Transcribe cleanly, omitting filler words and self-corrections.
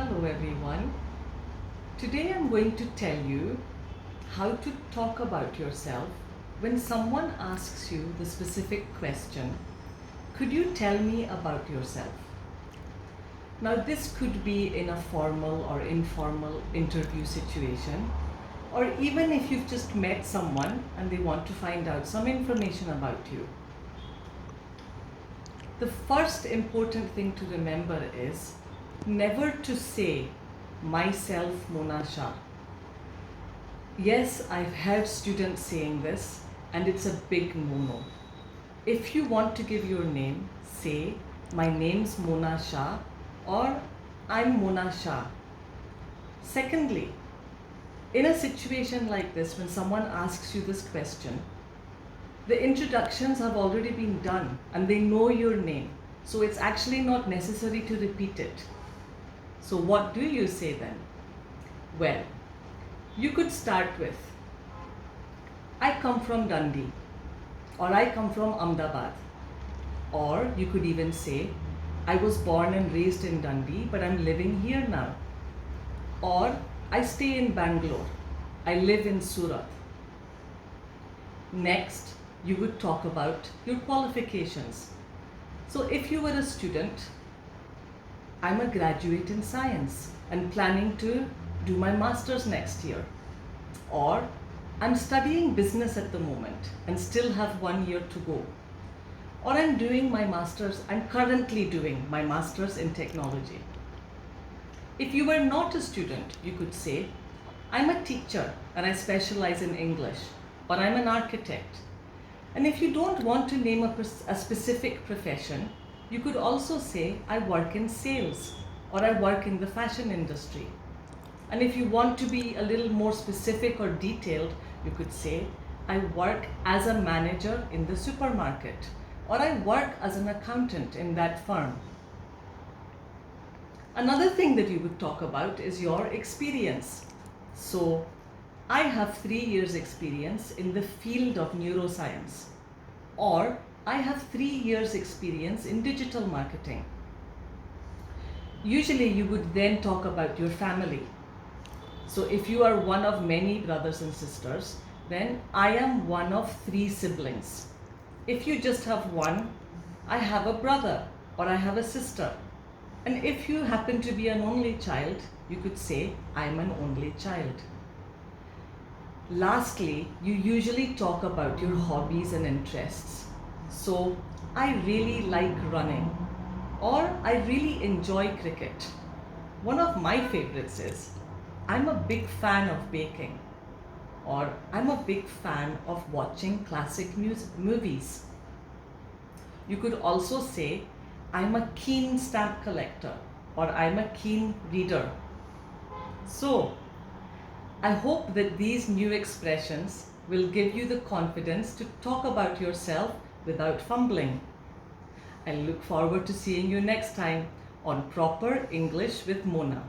Hello everyone. Today I'm going to tell you how to talk about yourself when someone asks you the specific question, could you tell me about yourself? Now this could be in a formal or informal interview situation, or even if you've just met someone and they want to find out some information about you. The first important thing to remember is never to say myself Mona Shah. Yes, I've heard students saying this and it's a big no-no. If you want to give your name, say my name's Mona Shah or I'm Mona Shah. Secondly, in a situation like this, when someone asks you this question, the introductions have already been done and they know your name. So it's actually not necessary to repeat it. So what do you say then? Well, you could start with, I come from Dundee, or I come from Ahmedabad. Or you could even say, I was born and raised in Dundee, but I'm living here now. Or I stay in Bangalore, I live in Surat. Next, you would talk about your qualifications. So if you were a student, I'm a graduate in science and planning to do my master's next year. Or I'm studying business at the moment and still have 1 year to go. Or I'm currently doing my master's in technology. If you were not a student, you could say, I'm a teacher and I specialize in English, or I'm an architect. And if you don't want to name a specific profession, you could also say, I work in sales, or I work in the fashion industry. And if you want to be a little more specific or detailed, you could say, I work as a manager in the supermarket, or I work as an accountant in that firm. Another thing that you would talk about is your experience. So, I have 3 years experience in the field of neuroscience, or I have 3 years experience in digital marketing. Usually you would then talk about your family. So if you are one of many brothers and sisters, then I am one of 3 siblings. If you just have one, I have a brother or I have a sister. And if you happen to be an only child, you could say I am an only child. Lastly, you usually talk about your hobbies and interests. So, I really like running, or I really enjoy cricket. One of my favorites is, I'm a big fan of baking, or I'm a big fan of watching classic movies. You could also say, I'm a keen stamp collector, or I'm a keen reader. So, I hope that these new expressions will give you the confidence to talk about yourself without fumbling. I look forward to seeing you next time on Proper English with Mona.